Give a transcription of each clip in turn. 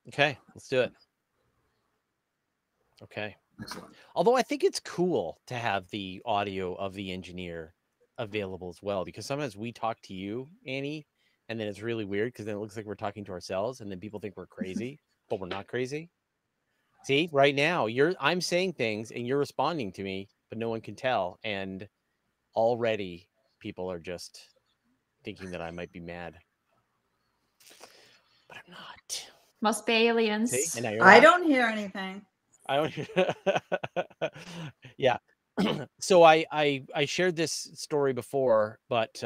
Okay, let's do it. Okay. Excellent. Although I think it's cool to have the audio of the engineer available as well, because sometimes we talk to you, Annie, and then it's really weird because then it looks like we're talking to ourselves, and then people think we're crazy, but we're not crazy. See, right now I'm saying things and you're responding to me, but no one can tell, and already people are just thinking that I might be mad, but I'm not. Must be See, aliens. and now you're I laughing. don't hear anything. I don't. Yeah. So I shared this story before, but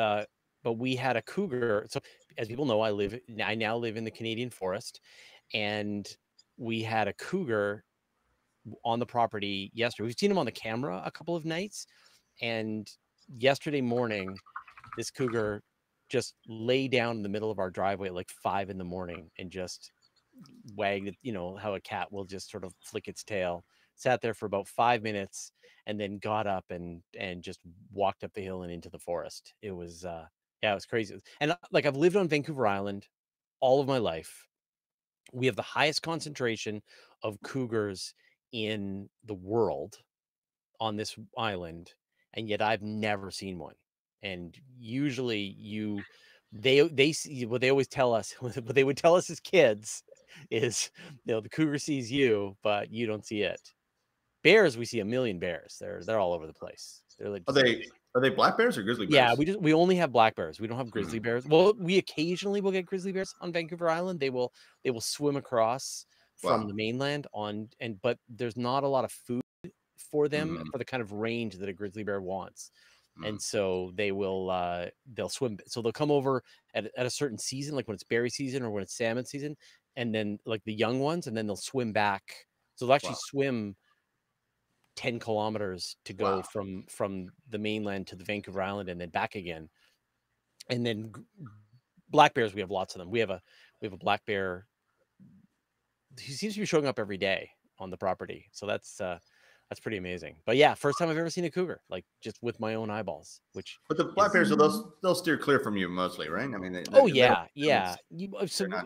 we had a cougar. So as people know, I now live in the Canadian forest, and we had a cougar on the property yesterday. We've seen him on the camera a couple of nights, and yesterday morning, this cougar just lay down in the middle of our driveway at like 5 in the morning and just wagged it, you know, how a cat will just sort of flick its tail, sat there for about 5 minutes, and then got up and just walked up the hill and into the forest. It was yeah, it was crazy. And like, I've lived on Vancouver Island all of my life. We have the highest concentration of cougars in the world on this island, and yet I've never seen one. And usually they see what they always tell us, what they would tell us as kids is, you know, the cougar sees you, but you don't see it. Bears, we see a million bears. They're all over the place. They're like, Are they black bears or grizzly bears? yeah, we only have black bears. We don't have grizzly bears. Well, we occasionally will get grizzly bears on Vancouver Island. They will swim across from the mainland but there's not a lot of food for them for the kind of range that a grizzly bear wants. And so they'll swim. So they'll come over at a certain season, like when it's berry season or when it's salmon season, and then like the young ones, and then they'll swim back. So they'll actually swim 10 kilometers to go from the mainland to the Vancouver Island and then back again. And then black bears, we have lots of them. We have a black bear. He seems to be showing up every day on the property. So that's pretty amazing. But yeah, first time I've ever seen a cougar, like just with my own eyeballs. But the black bears, they'll steer clear from you mostly, right? I mean, yeah.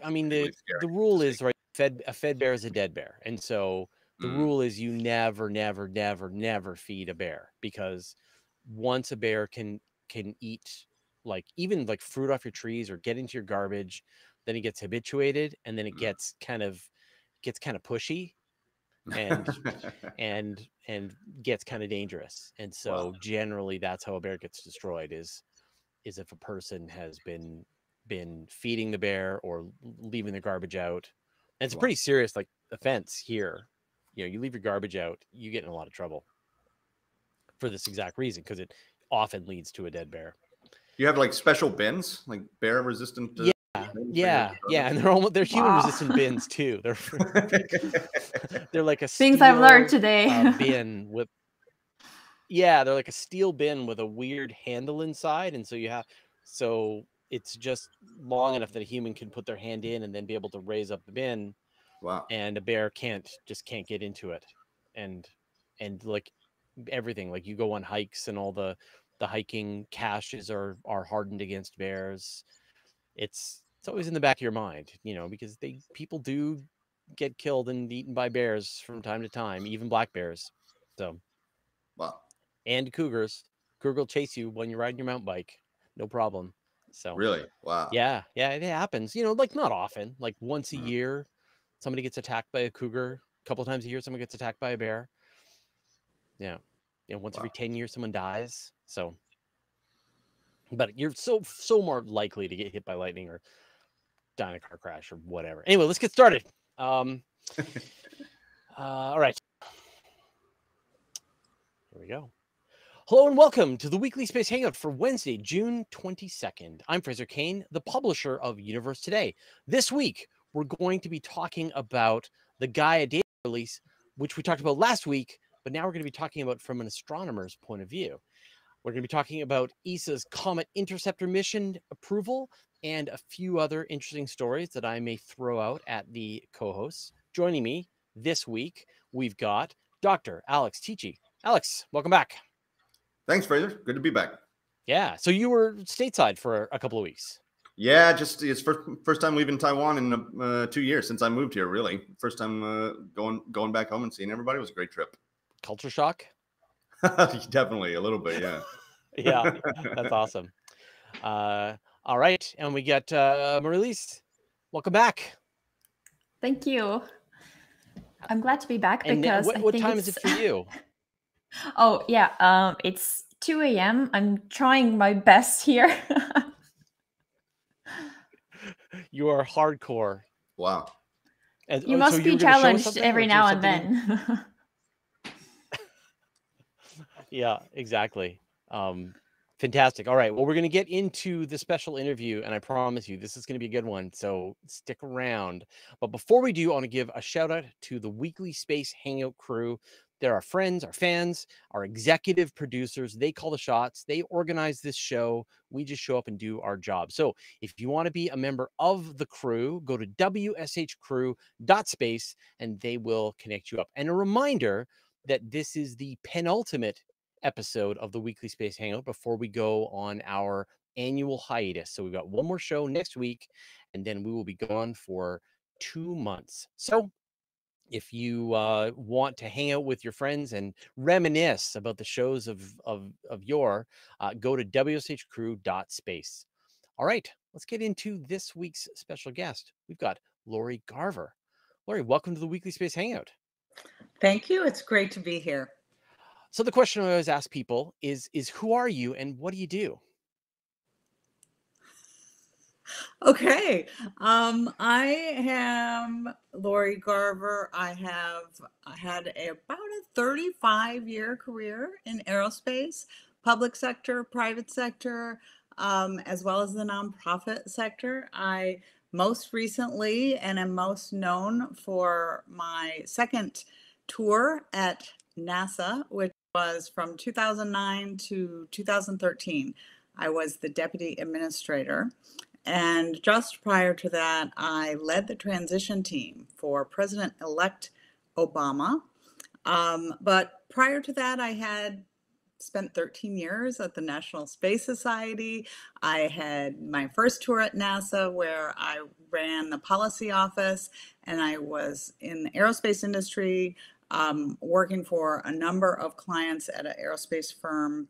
I mean, the rule is, right, a fed bear is a dead bear, and so the rule is you never feed a bear, because once a bear can eat, like, even like fruit off your trees or get into your garbage, then it gets habituated, and then it gets kind of pushy and gets kind of dangerous. And so generally that's how a bear gets destroyed, is if a person has been feeding the bear or leaving the garbage out. And it's a pretty serious, like, offense here. You know, you leave your garbage out, you get in a lot of trouble for this exact reason, because it often leads to a dead bear. You have like special bins, like bear resistant. Yeah, and they're human resistant bins too. They're like a things I've learned today. Bin with, yeah, they're like a steel bin with a weird handle inside, and so it's just long enough that a human can put their hand in and then be able to raise up the bin. Wow. And a bear can't get into it. And like everything, like you go on hikes and all the hiking caches are hardened against bears. It's always in the back of your mind, you know, because people do get killed and eaten by bears from time to time, even black bears. So, and cougars. Cougar will chase you when you're riding your mountain bike, no problem. So really, wow. Yeah, it happens. You know, like not often, like once a year, somebody gets attacked by a cougar. A couple times a year, someone gets attacked by a bear. Yeah, you know, once every 10 years, someone dies. So, but you're so more likely to get hit by lightning or die in a car crash or whatever. Anyway, let's get started. All right. Here we go. Hello and welcome to the Weekly Space Hangout for Wednesday, June 22nd. I'm Fraser Kane, the publisher of Universe Today. This week, we're going to be talking about the Gaia data release, which we talked about last week, but now we're going to be talking about from an astronomer's point of view. We're going to be talking about ESA's Comet Interceptor mission approval and a few other interesting stories that I may throw out at the co-hosts. Joining me this week, we've got Dr. Alex Tichy. Alex, welcome back. Thanks, Fraser. Good to be back. Yeah. So you were stateside for a couple of weeks. Yeah, just it's first time leaving Taiwan in 2 years since I moved here. Really, first time going back home and seeing everybody. It was a great trip. Culture shock? Definitely a little bit, yeah. Yeah, that's awesome. All right, and we got Marie-Liis. Welcome back. Thank you. I'm glad to be back And because what time is it for you? Oh yeah, it's 2 a.m. I'm trying my best here. You are hardcore. Wow. And, You so must be were gonna show us challenged something, every or is there now and something- then. Yeah, exactly. Fantastic. All right. Well, we're going to get into the special interview, and I promise you, this is going to be a good one. So stick around. But before we do, I want to give a shout out to the Weekly Space Hangout crew. They're our friends, our fans, our executive producers. They call the shots. They organize this show. We just show up and do our job. So if you want to be a member of the crew, go to wshcrew.space and they will connect you up. And a reminder that this is the penultimate episode of the Weekly Space Hangout before we go on our annual hiatus. So we've got one more show next week, and then we will be gone for 2 months. So if you want to hang out with your friends and reminisce about the shows of yore, go to wshcrew.space. All right, let's get into this week's special guest. We've got Lori Garver. Lori, welcome to the Weekly Space Hangout. Thank you. It's great to be here. So the question I always ask people is who are you and what do you do? Okay. I am Lori Garver. I have had about a 35-year career in aerospace, public sector, private sector, as well as the nonprofit sector. I most recently and am most known for my second tour at NASA, which was from 2009 to 2013. I was the deputy administrator. And just prior to that, I led the transition team for President-elect Obama. But prior to that, I had spent 13 years at the National Space Society. I had my first tour at NASA where I ran the policy office, and I was in the aerospace industry, working for a number of clients at an aerospace firm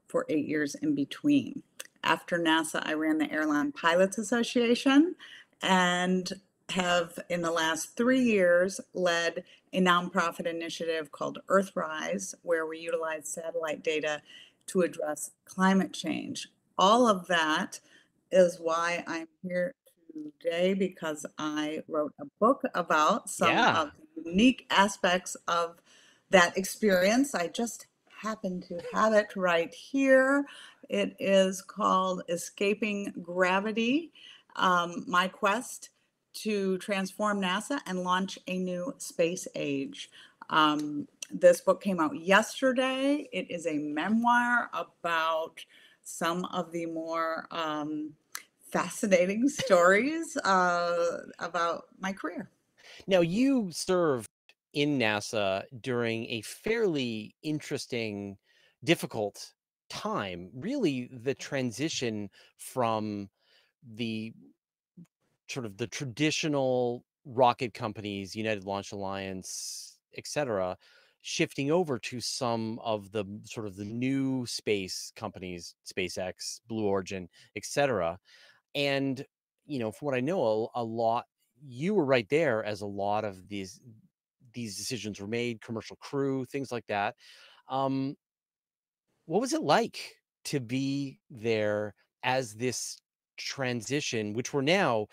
for 8 years in between. After NASA, I ran the Airline Pilots Association and have, in the last 3 years, led a nonprofit initiative called Earthrise, where we utilize satellite data to address climate change. All of that is why I'm here today, because I wrote a book about some of the unique aspects of that experience. I just happen to have it right here. It is called Escaping Gravity, My Quest to Transform NASA and Launch a New Space Age. This book came out yesterday. It is a memoir about some of the more fascinating stories about my career. Now, you served in NASA during a fairly interesting, difficult time, really the transition from the sort of the traditional rocket companies, United Launch Alliance, etc., shifting over to some of the sort of the new space companies, SpaceX, Blue Origin, etc. And, you know, from what I know, a lot, you were right there as a lot of these decisions were made, commercial crew, things like that. What was it like to be there as this transition, which we're now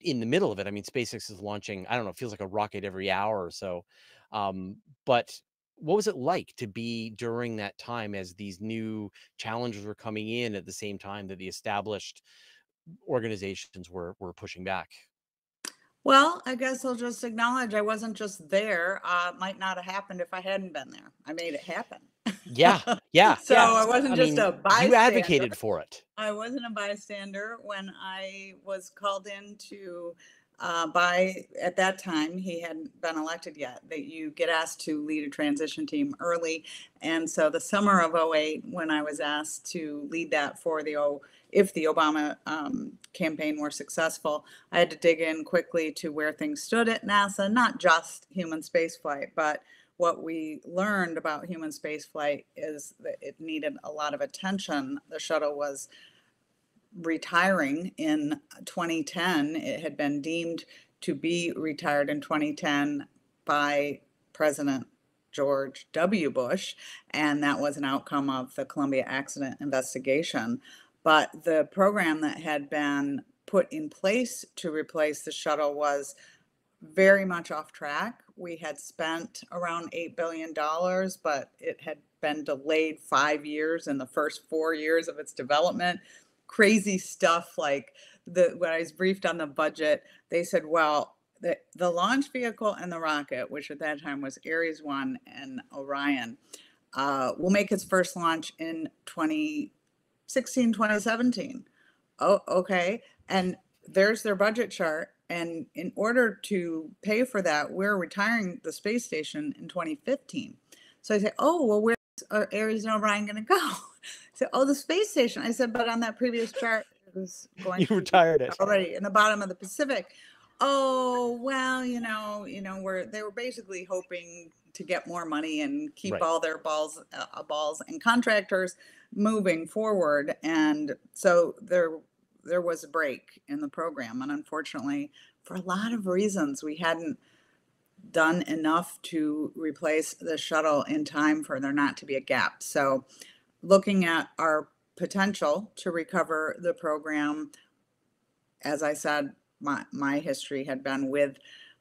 in the middle of it? I mean, SpaceX is launching, I don't know, it feels like a rocket every hour or so. But what was it like to be during that time as these new challenges were coming in at the same time that the established organizations were pushing back? Well, I guess I'll just acknowledge I wasn't just there. It might not have happened if I hadn't been there. I made it happen. Yeah. So I wasn't just a bystander. You advocated for it. I wasn't a bystander when I was called in to by, at that time, he hadn't been elected yet, that you get asked to lead a transition team early. And so the summer of 08, when I was asked to lead that for the if the Obama campaign were successful, I had to dig in quickly to where things stood at NASA, not just human spaceflight, but what we learned about human spaceflight is that it needed a lot of attention. The shuttle was retiring in 2010. It had been deemed to be retired in 2010 by President George W. Bush, and that was an outcome of the Columbia accident investigation. But the program that had been put in place to replace the shuttle was very much off track. We had spent around $8 billion, but it had been delayed 5 years in the first 4 years of its development. Crazy stuff like when I was briefed on the budget, they said, well, the launch vehicle and the rocket, which at that time was Ares 1 and Orion, will make its first launch in 2016, 2017. Oh, okay. And there's their budget chart. And in order to pay for that, we're retiring the space station in 2015. So I say, oh, well, where's Ares and Orion going to go? So, oh, the space station. I said, but on that previous chart, it was going You to retired it already in the bottom of the Pacific. Oh, well, they were basically hoping to get more money and keep Right. all their balls and contractors moving forward. And so there was a break in the program. And unfortunately, for a lot of reasons, we hadn't done enough to replace the shuttle in time for there not to be a gap. So looking at our potential to recover the program, as I said, my history had been with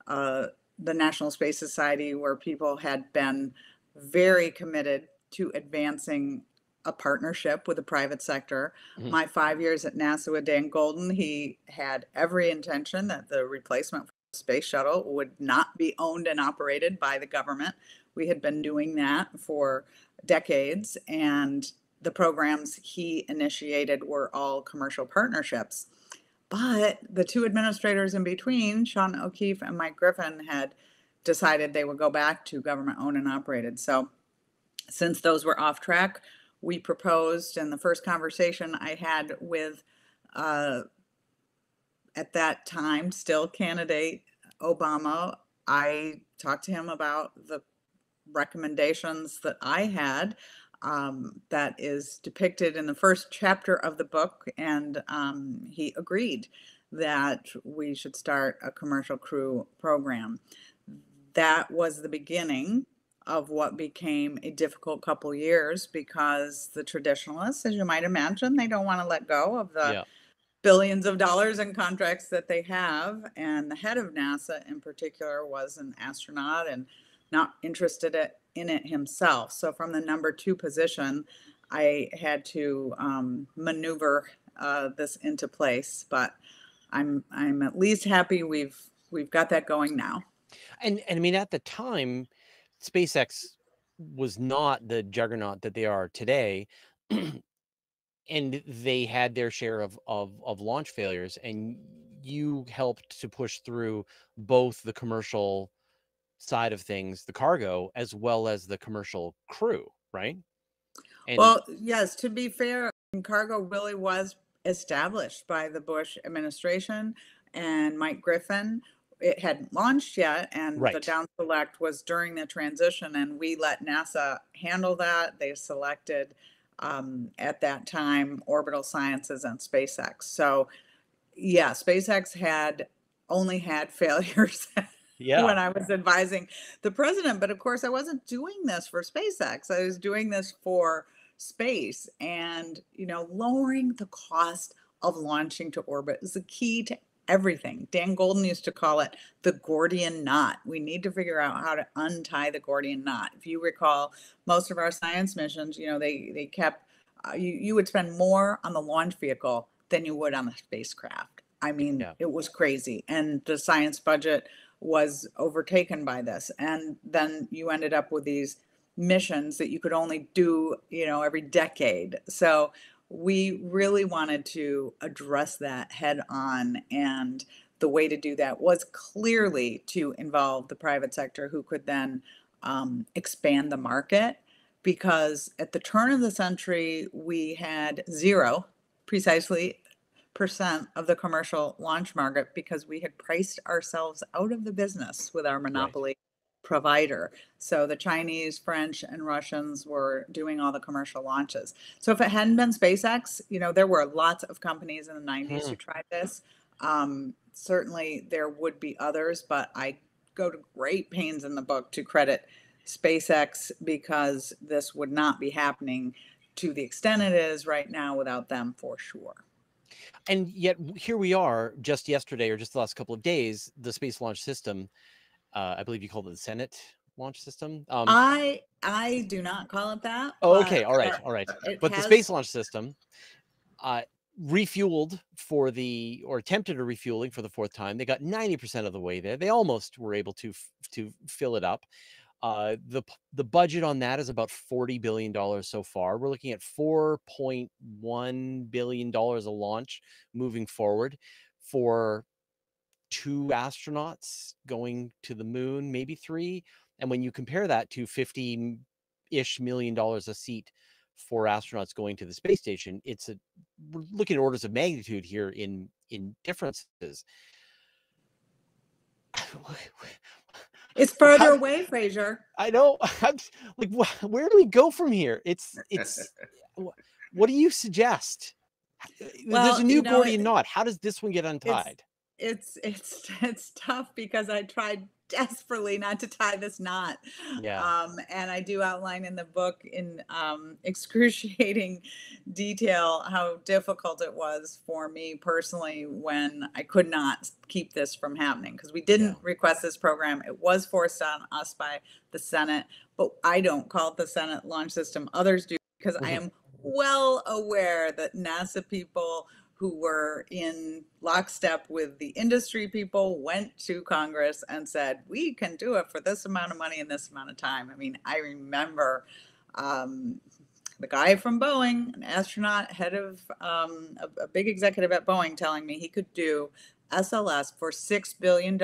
the National Space Society, where people had been very committed to advancing a partnership with the private sector. Mhm. My 5 years at NASA with Dan Golden, he had every intention that the replacement for the space shuttle would not be owned and operated by the government. We had been doing that for decades, and the programs he initiated were all commercial partnerships. But the two administrators in between, Sean O'Keefe and Mike Griffin, had decided they would go back to government owned and operated. So since those were off track, we proposed, and the first conversation I had with, at that time, still candidate Obama, I talked to him about the recommendations that I had, that is depicted in the first chapter of the book, and he agreed that we should start a commercial crew program. That was the beginning of what became a difficult couple years, because the traditionalists, as you might imagine, they don't want to let go of the billions of dollars in contracts that they have. And the head of NASA in particular was an astronaut and not interested in it himself. So from the number 2 position, I had to maneuver this into place. But I'm at least happy we've got that going now. And I mean, at the time, SpaceX was not the juggernaut that they are today. And they had their share of launch failures, and you helped to push through both the commercial side of things, the cargo, as well as the commercial crew, right? And well, yes, to be fair, cargo really was established by the Bush administration and Mike Griffin. It hadn't launched yet, and the down select was during the transition, and we let NASA handle that. They selected at that time Orbital Sciences and SpaceX. So yeah, SpaceX had only had failures when I was advising the president. But of course, I wasn't doing this for SpaceX. I was doing this for space, and lowering the cost of launching to orbit is the key to everything. Dan Golden used to call it the Gordian knot. We need to figure out how to untie the Gordian knot. If you recall, most of our science missions, they kept, you would spend more on the launch vehicle than you would on the spacecraft. I mean, it was crazy. And the science budget was overtaken by this. And then you ended up with these missions that you could only do, every decade. So we really wanted to address that head on. And the way to do that was clearly to involve the private sector, who could then expand the market. Because at the turn of the century, we had 0 precisely percent of the commercial launch market because we had priced ourselves out of the business with our monopoly provider. So the Chinese, French, and Russians were doing all the commercial launches. So if it hadn't been SpaceX, you know, there were lots of companies in the 90s who tried this. Certainly there would be others, but I go to great pains in the book to credit SpaceX because this would not be happening to the extent it is right now without them, for sure. And yet here we are, just yesterday or just the last couple of days, the Space Launch System, I believe you called it the Senate Launch System. I do not call it that. Oh, okay, all right. But the Space Launch System refueled for or attempted a refueling for the 4th time. They got 90% of the way there. They almost were able to fill it up. The budget on that is about $40 billion so far. We're looking at $4.1 billion a launch moving forward for 2 astronauts going to the moon, maybe 3. And when you compare that to $50-ish million a seat for astronauts going to the space station, we're looking at orders of magnitude here in differences. It's further away, Fraser. I know. I'm like, where do we go from here? It's. What do you suggest? Well, there's a new Gordian knot. How does this one get untied? It's tough because I tried desperately not to tie this knot. Yeah. And I do outline in the book in excruciating detail how difficult it was for me personally when I could not keep this from happening because we didn't request this program. It was forced on us by the Senate, but I don't call it the Senate launch system. Others do because I am well aware that NASA people who were in lockstep with the industry people went to Congress and said, we can do it for this amount of money in this amount of time. I mean, I remember the guy from Boeing, an astronaut, head of a big executive at Boeing, telling me he could do SLS for $6 billion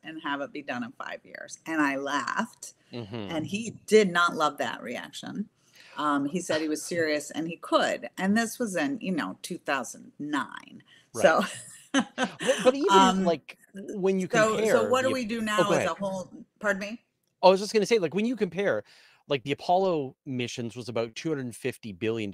and have it be done in 5 years. And I laughed. And he did not love that reaction. He said he was serious and he could. And this was in, 2009. Right. So, but even like when you compare. So what do we do now as a whole? Pardon me? I was just going to say, like, when you compare, like the Apollo missions was about $250 billion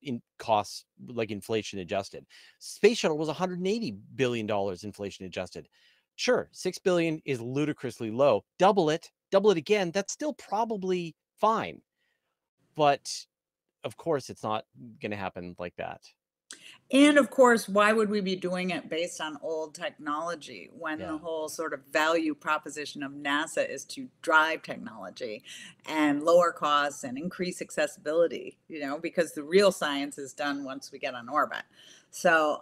in costs, like inflation adjusted. Space Shuttle was $180 billion inflation adjusted. Sure, $6 billion is ludicrously low. Double it again. That's still probably fine. But of course, it's not going to happen like that. And of course, why would we be doing it based on old technology when the whole sort of value proposition of NASA is to drive technology and lower costs and increase accessibility, because the real science is done once we get on orbit. So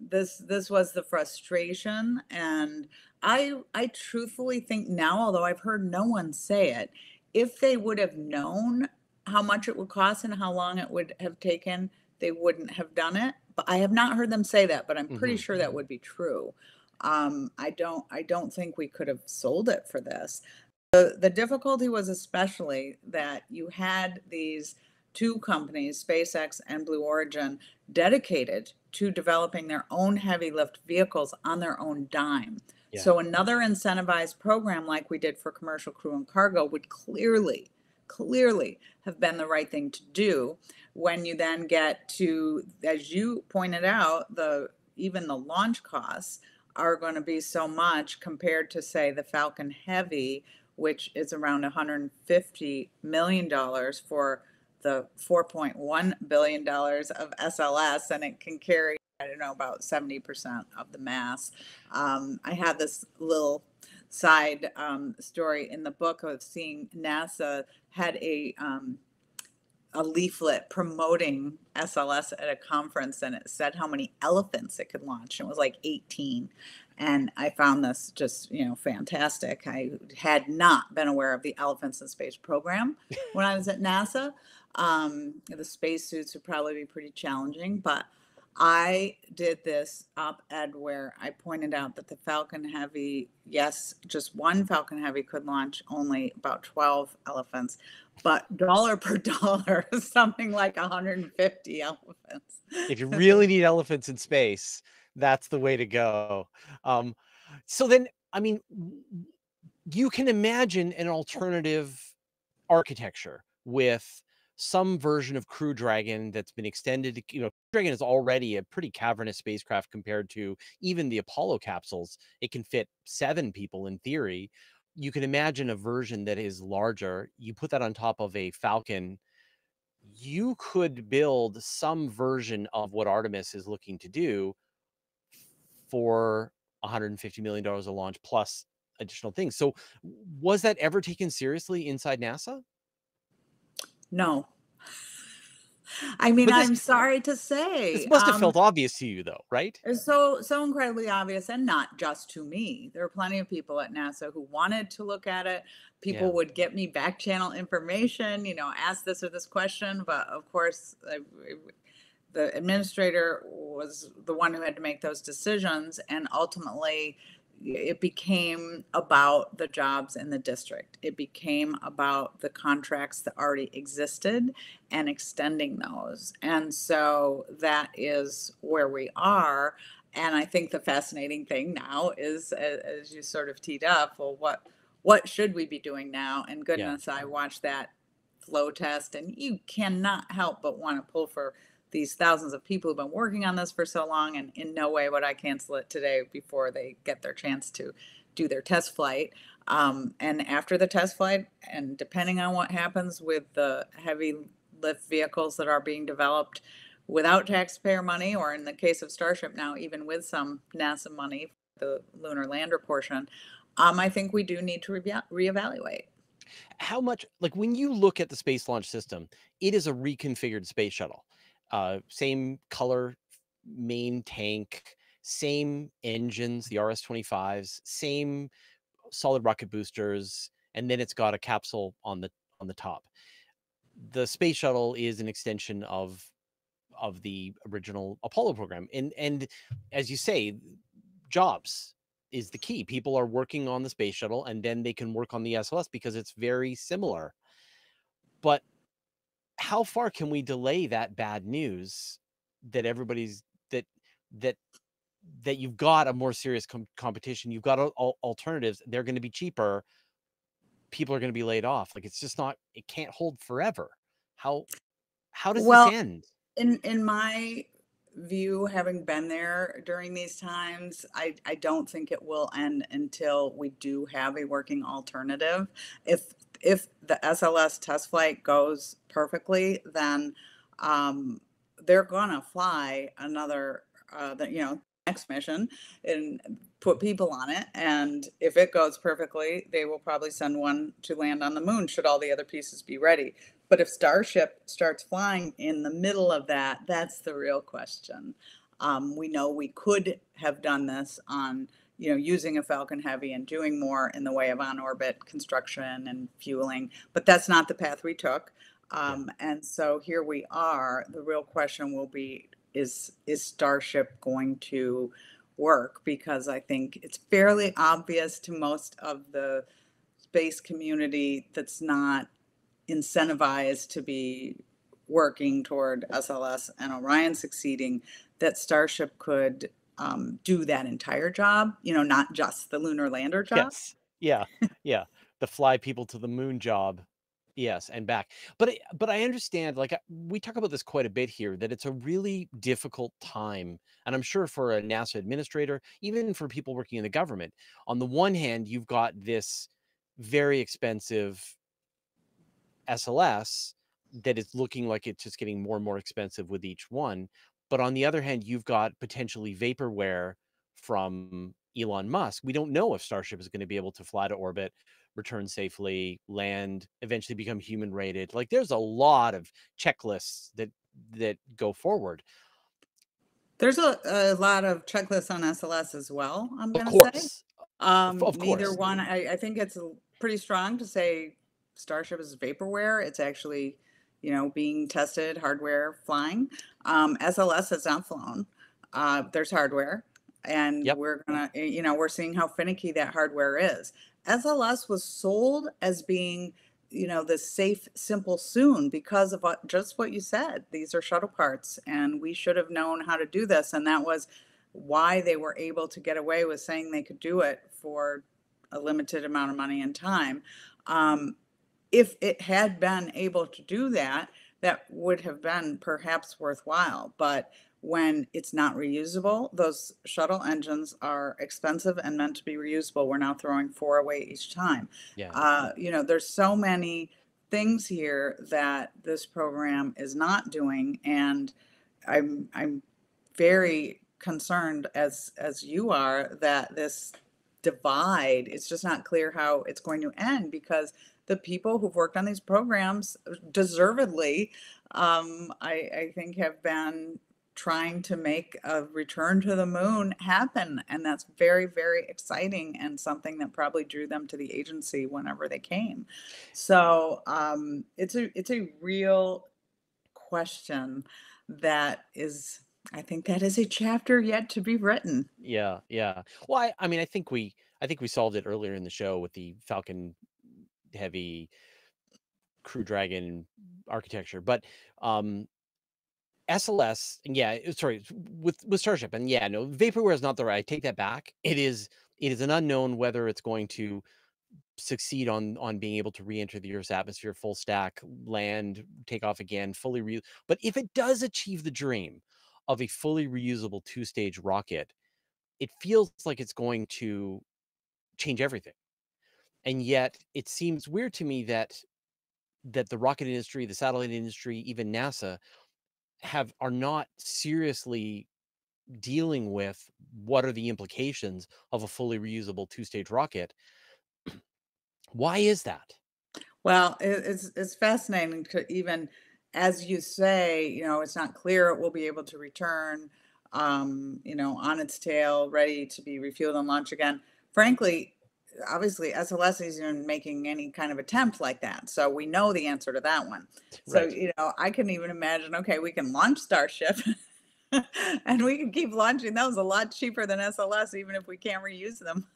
this was the frustration. And I truthfully think now, although I've heard no one say it, if they would have known how much it would cost and how long it would have taken, they wouldn't have done it. But I have not heard them say that, but I'm pretty sure that would be true. I don't think we could have sold it for this. The difficulty was especially that you had these 2 companies, SpaceX and Blue Origin, dedicated to developing their own heavy lift vehicles on their own dime. Yeah. So another incentivized program like we did for commercial crew and cargo would clearly have been the right thing to do. When you then get to, as you pointed out, even the launch costs are going to be so much compared to, say, the Falcon Heavy, which is around $150 million for the $4.1 billion of SLS, and it can carry, about 70% of the mass. I had this little side story in the book of seeing NASA had a leaflet promoting SLS at a conference, and it said how many elephants it could launch. It was like 18. And I found this just, fantastic. I had not been aware of the Elephants in Space program when I was at NASA. The spacesuits would probably be pretty challenging, but I did this op-ed where I pointed out that the Falcon Heavy, yes, just one Falcon Heavy could launch only about 12 elephants, but dollar per dollar, something like 150 elephants. If you really need elephants in space, that's the way to go. So then, I mean, you can imagine an alternative architecture with some version of Crew Dragon that's been extended. You know, Crew Dragon is already a pretty cavernous spacecraft compared to even the Apollo capsules. It can fit 7 people in theory. You can imagine a version that is larger. You put that on top of a Falcon, you could build some version of what Artemis is looking to do for $150 million a launch plus additional things. So was that ever taken seriously inside NASA? No. I mean, But I'm sorry to say. this must have felt obvious to you, though, right? It's so incredibly obvious, and not just to me. There are plenty of people at NASA who wanted to look at it. People Yeah. would get me back channel information, you know, ask this or this question, but of course, the administrator was the one who had to make those decisions, and ultimately it became about the jobs in the district. It became about the contracts that already existed and extending those. And so that is where we are. And I think the fascinating thing now is, as you sort of teed up, well, what should we be doing now? And goodness, I watched that flow test, and you cannot help but want to pull for these thousands of people who've been working on this for so long, and in no way would I cancel it today before they get their chance to do their test flight. And after the test flight, and depending on what happens with the heavy lift vehicles that are being developed without taxpayer money, or in the case of Starship now, even with some NASA money, the lunar lander portion, I think we do need to reevaluate. How much, like when you look at the Space Launch System, it is a reconfigured space shuttle. Same color main tank, same engines, the RS-25s, same solid rocket boosters, and then it's got a capsule on the top. The space shuttle is an extension of the original Apollo program, and as you say, jobs is the key. People are working on the space shuttle, and then they can work on the SLS because it's very similar. But how far can we delay that bad news that everybody's that you've got a more serious competition, you've got alternatives, they're going to be cheaper, people are going to be laid off? Like, it's just not, it can't hold forever. How does this end? In my view, having been there during these times, I don't think it will end until we do have a working alternative. If the SLS test flight goes perfectly, then they're gonna fly another, next mission and put people on it. And if it goes perfectly, they will probably send one to land on the moon, should all the other pieces be ready. But if Starship starts flying in the middle of that, that's the real question. We know we could have done this on, using a Falcon Heavy and doing more in the way of on-orbit construction and fueling, but that's not the path we took. And so here we are. The real question will be, is Starship going to work? Because I think it's fairly obvious to most of the space community that's not incentivized to be working toward SLS and Orion succeeding, that Starship could do that entire job, not just the lunar lander job. Yes. Yeah. The fly people to the moon job. Yes, and back. But I understand, like, we talk about this quite a bit here, that it's a really difficult time. And I'm sure for a NASA administrator, even for people working in the government, on the one hand, you've got this very expensive SLS that is looking like it's just getting more and more expensive with each one. But on the other hand, you've got potentially vaporware from Elon Musk. We don't know if Starship is going to be able to fly to orbit, return safely, land, eventually become human rated. Like, there's a lot of checklists that go forward. There's a lot of checklists on SLS as well, I'm going to say. Of course. Neither one. I think it's pretty strong to say Starship is vaporware. It's actually, being tested, hardware flying. SLS has not flown. There's hardware, and Yep. we're gonna, we're seeing how finicky that hardware is. SLS was sold as being, the safe, simple soon because of just what you said. These are shuttle parts, and we should have known how to do this. And that was why they were able to get away with saying they could do it for a limited amount of money and time. If it had been able to do that, that would have been perhaps worthwhile. But when it's not reusable, those shuttle engines are expensive and meant to be reusable. We're now throwing 4 away each time. Yeah. There's so many things here that this program is not doing, and I'm very concerned, as you are, that this divide, it's just not clear how it's going to end, because the people who've worked on these programs deservedly, I think, have been trying to make a return to the moon happen. And that's very, very exciting, and something that probably drew them to the agency whenever they came. So it's a real question that is, I think that is a chapter yet to be written. Yeah. Well, I mean, I think we solved it earlier in the show with the Falcon Heavy Crew Dragon architecture, but SLS, and sorry, with Starship, and no, vaporware is not the right. I take that back. It is an unknown whether it's going to succeed on being able to re-enter the Earth's atmosphere, full stack, land, take off again, fully but if it does achieve the dream of a fully reusable 2-stage rocket, it feels like it's going to change everything. And yet it seems weird to me that the rocket industry, the satellite industry, even NASA are not seriously dealing with what are the implications of a fully reusable 2-stage rocket. Why is that? Well, it's fascinating to, even as you say, it's not clear it will be able to return, on its tail, ready to be refueled and launched again. Frankly, obviously, SLS isn't making any kind of attempt like that. So we know the answer to that one. So, Right. I can even imagine, okay, we can launch Starship and we can keep launching those a lot cheaper than SLS, even if we can't reuse them.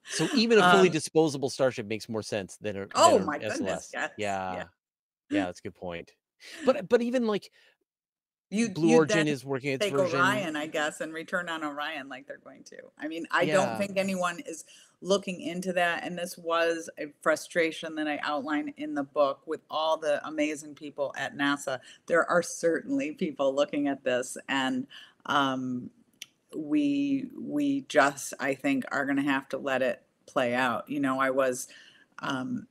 So even a fully disposable Starship makes more sense than a Oh my goodness, SLS. yes. Yeah, that's a good point. But even like Blue You'd then Origin is working its take version. Orion, I guess, and return on Orion like they're going to. I mean, I don't Yeah. think anyone is looking into that, and this was a frustration that I outlined in the book with all the amazing people at NASA. There are certainly people looking at this, and we just, I think, are going to have to let it play out. I was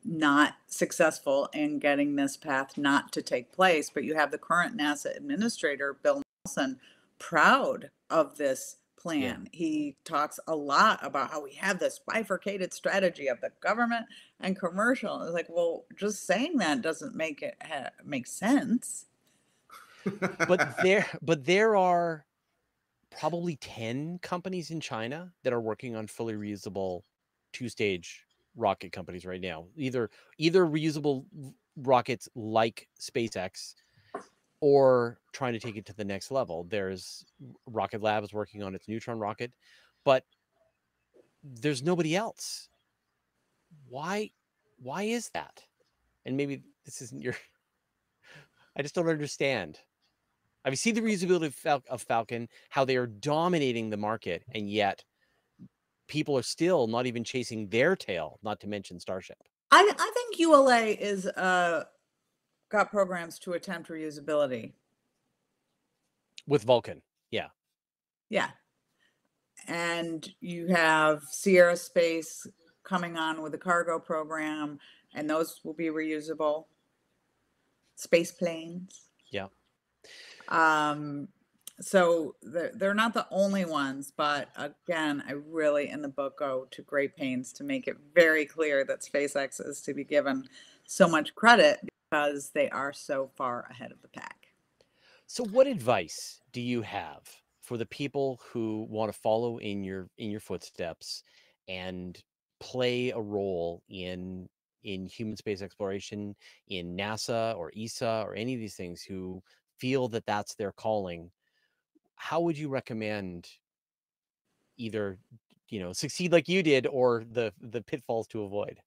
not successful in getting this path not to take place, but you have the current NASA administrator, Bill Nelson, proud of this plan. He talks a lot about how we have this bifurcated strategy of the government and commercial. It's like, well, just saying that doesn't make it make sense. But there are probably 10 companies in China that are working on fully reusable 2-stage rocket companies right now. Either reusable rockets like SpaceX, or trying to take it to the next level. There's Rocket Lab is working on its neutron rocket, but there's nobody else. Why is that? And maybe this isn't your I just don't understand. I mean, see the reusability of Falcon, how they are dominating the market, and yet people are still not even chasing their tail, not to mention Starship. I think ULA is got programs to attempt reusability. With Vulcan, yeah. Yeah. And you have Sierra Space coming on with a cargo program, and those will be reusable space planes. Yeah. So they're not the only ones, but again, I really, in the book, go to great pains to make it very clear that SpaceX is to be given so much credit because they are so far ahead of the pack. So what advice do you have for the people who want to follow in your footsteps and play a role in in human space exploration, in NASA or ESA or any of these things, who feel that that's their calling, how would you recommend either, succeed like you did, or the pitfalls to avoid?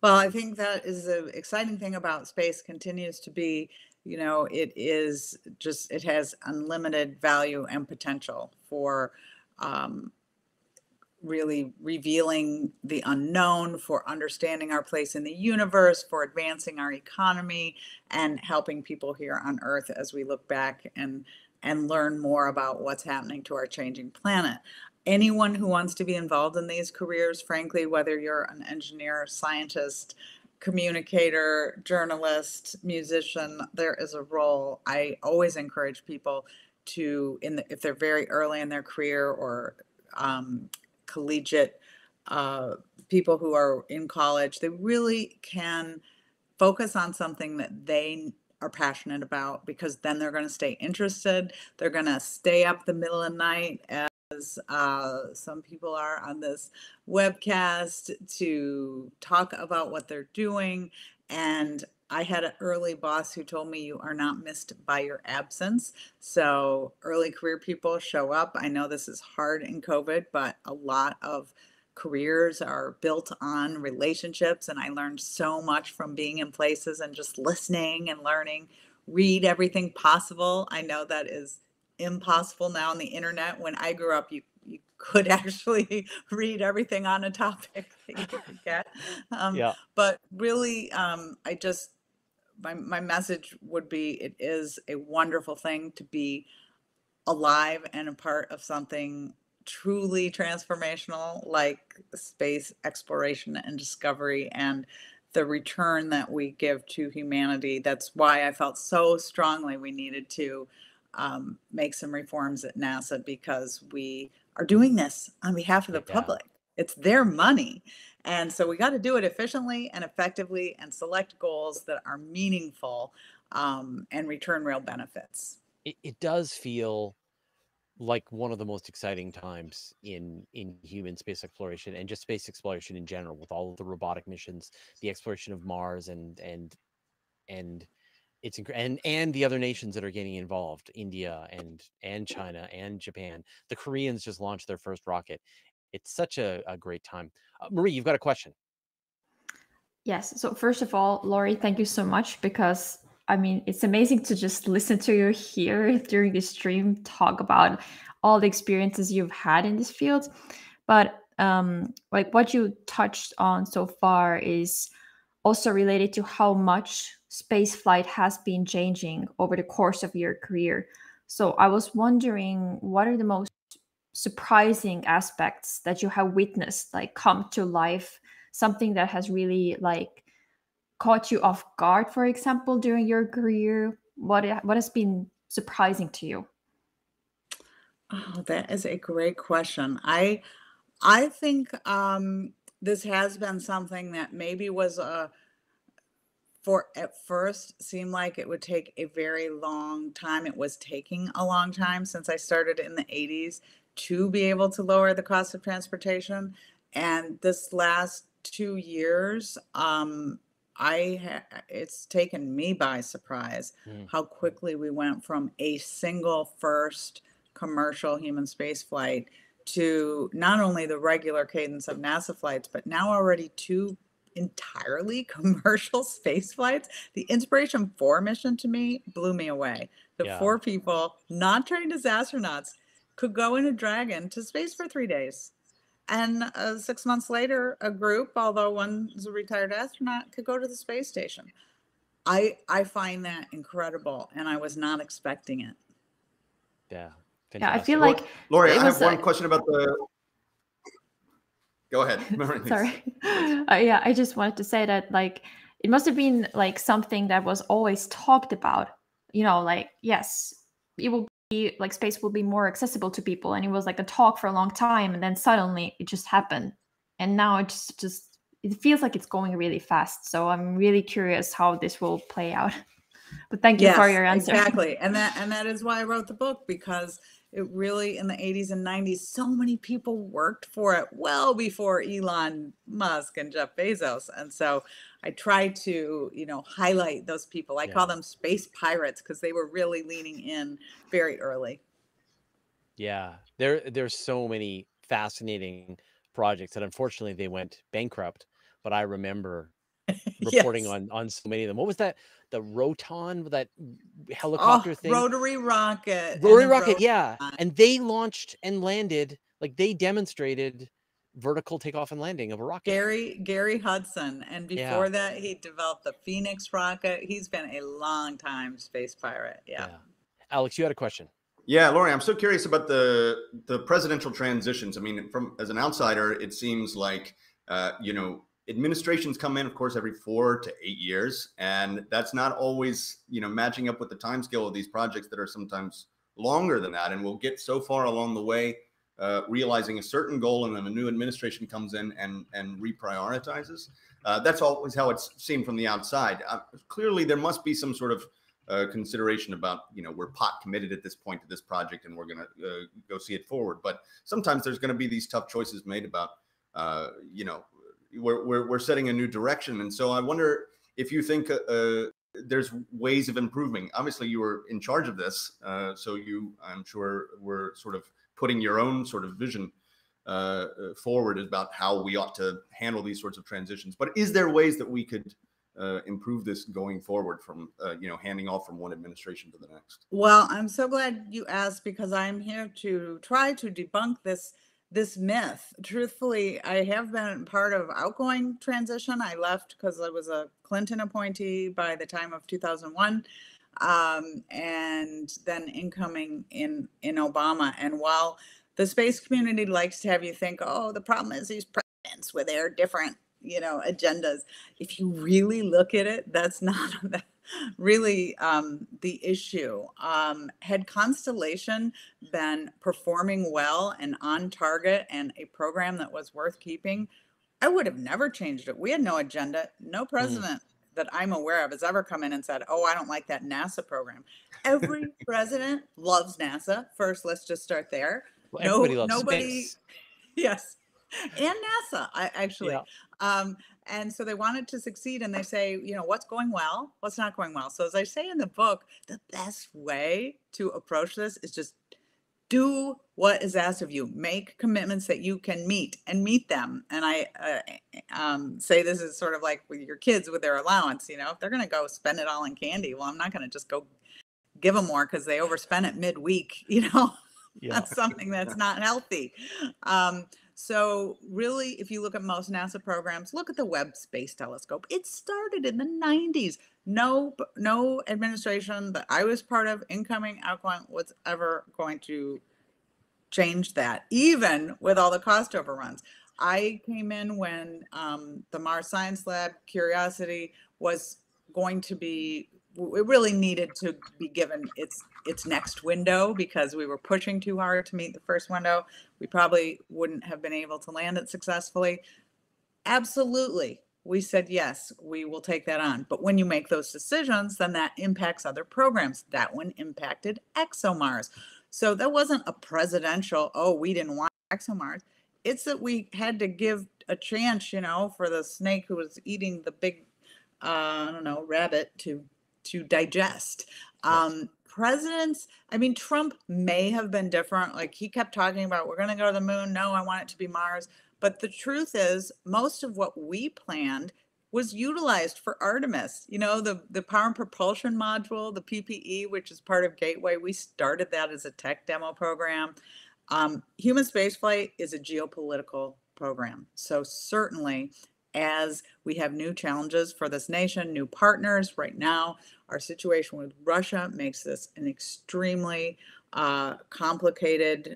Well, I think that is the exciting thing about space continues to be, it has unlimited value and potential for um, really revealing the unknown, for understanding our place in the universe, for advancing our economy, and helping people here on Earth as we look back and learn more about what's happening to our changing planet. Anyone who wants to be involved in these careers, frankly, whether you're an engineer, scientist, communicator, journalist, musician, there is a role. I always encourage people to, if they're very early in their career, or collegiate people who are in college, they really can focus on something that they are passionate about, because then they're going to stay interested. They're going to stay up the middle of the night, as some people are on this webcast, to talk about what they're doing. And I had an early boss who told me, you are not missed by your absence. So early career people, show up. I know this is hard in COVID, but a lot of careers are built on relationships. And I learned so much from being in places and just listening and learning. Read everything possible. I know that is impossible now on the internet. When I grew up, you could actually read everything on a topic that you could get. Yeah. But really, my message would be, it is a wonderful thing to be alive and a part of something truly transformational like space exploration and discovery, and the return that we give to humanity. That's why I felt so strongly we needed to make some reforms at NASA, because we are doing this on behalf of the public. It's their money. And so we got to do it efficiently and effectively, and select goals that are meaningful and return real benefits. It does feel like one of the most exciting times in human space exploration, and just space exploration in general, with all of the robotic missions, the exploration of Mars, and it's and the other nations that are getting involved, India and China and Japan. The Koreans just launched their first rocket. It's such a great time. Marie, you've got a question. Yes. So first of all, Lori, thank you so much, because I mean, it's amazing to just listen to you here during this stream talk about all the experiences you've had in this field. But like what you touched on so far is also related to how much space flight has been changing over the course of your career. So I was wondering, what are the most surprising aspects that you have witnessed, like, come to life, something that has really like caught you off guard, for example, during your career? What has been surprising to you? Oh, that is a great question. I think this has been something that maybe was for at first seemed like it would take a very long time. It was taking a long time, since I started in the 80s, to be able to lower the cost of transportation. And this last 2 years, it's taken me by surprise how quickly we went from a single first commercial human space flight to not only the regular cadence of NASA flights, but now already 2 entirely commercial space flights. The Inspiration 4 mission, to me, blew me away. The 4 people, not trained as astronauts, could go in a Dragon to space for 3 days. And 6 months later, a group, although one's a retired astronaut, could go to the space station. I find that incredible, and I was not expecting it. Yeah. Yeah, I Fantastic. feel like Lori, it I was have one question about the. Go ahead. Marie-Liis. Sorry. Yeah, I just wanted to say that, like, it must have been like something that was always talked about. Like, yes, it will be like space will be more accessible to people, and it was like a talk for a long time, and then suddenly it just happened, and now it just it feels like it's going really fast. So I'm really curious how this will play out. But thank you for your answer. Exactly, and that is why I wrote the book, because It really, in the 80s and 90s, so many people worked for it well before Elon Musk and Jeff Bezos. And so I try to, highlight those people. I call them space pirates because they were really leaning in very early. Yeah, there's so many fascinating projects that unfortunately they went bankrupt, but I remember reporting Yes. on so many of them. What was that? The Roton, that Oh, helicopter thing? rotary rocket. Rotary and the rocket, yeah. Roton. And they launched and landed, like they demonstrated vertical takeoff and landing of a rocket. Gary Hudson. And Yeah. before that, he developed the Phoenix rocket. He's been a long time space pirate. Yeah. Alex, you had a question. Yeah, Lori, I'm so curious about the presidential transitions. I mean, as an outsider, it seems like, administrations come in, of course, every 4 to 8 years, and that's not always, matching up with the timescale of these projects that are sometimes longer than that. And we'll get so far along the way, realizing a certain goal, and then a new administration comes in and reprioritizes. That's always how it's seen from the outside. Clearly, there must be some sort of consideration about, we're pot committed at this point to this project, and we're going to go see it forward. But sometimes there's going to be these tough choices made about, we're setting a new direction. And so I wonder if you think there's ways of improving. Obviously, you were in charge of this, so I'm sure, were sort of putting your own sort of vision forward about how we ought to handle these sorts of transitions. But is there ways that we could improve this going forward from, handing off from one administration to the next? Well, I'm so glad you asked, because I'm here to try to debunk this myth. Truthfully, I have been part of outgoing transition. I left because I was a Clinton appointee by the time of 2001, and then incoming in Obama. And while the space community likes to have you think, oh, the problem is these presidents with their different agendas. If you really look at it, that's not really the issue. Had Constellation been performing well and on target and a program that was worth keeping, I would have never changed it. We had no agenda. No president that I'm aware of has ever come in and said, oh, I don't like that NASA program. Every president loves NASA. First, let's just start there. Well, everybody loves space. Yes. And NASA, actually. And so they wanted to succeed, and they say, what's going well, what's not going well. So as I say in the book, the best way to approach this is just do what is asked of you. Make commitments that you can meet, and meet them. And I say this is sort of like with your kids with their allowance. If they're going to go spend it all in candy, well, I'm not going to just go give them more because they overspent it midweek. That's something that's not healthy. So really, if you look at most NASA programs, look at the Webb Space Telescope. It started in the 90s. No administration that I was part of, incoming, outgoing, was ever going to change that, even with all the cost overruns. I came in when the Mars Science Lab, Curiosity, was going to be, it really needed to be given its next window, because we were pushing too hard to meet the first window. We probably wouldn't have been able to land it successfully. Absolutely. We said, yes, we will take that on. But when you make those decisions, then that impacts other programs. That one impacted ExoMars. So that wasn't a presidential, oh, we didn't want ExoMars. It's that we had to give a chance, for the snake who was eating the big, rabbit to digest. Presidents, Trump may have been different. Like, he kept talking about, we're going to go to the moon. No, I want it to be Mars. But the truth is, most of what we planned was utilized for Artemis. The Power and Propulsion Module, the PPE, which is part of Gateway, we started that as a tech demo program. Human spaceflight is a geopolitical program. So certainly, as we have new challenges for this nation, new partners right now, our situation with Russia makes this an extremely complicated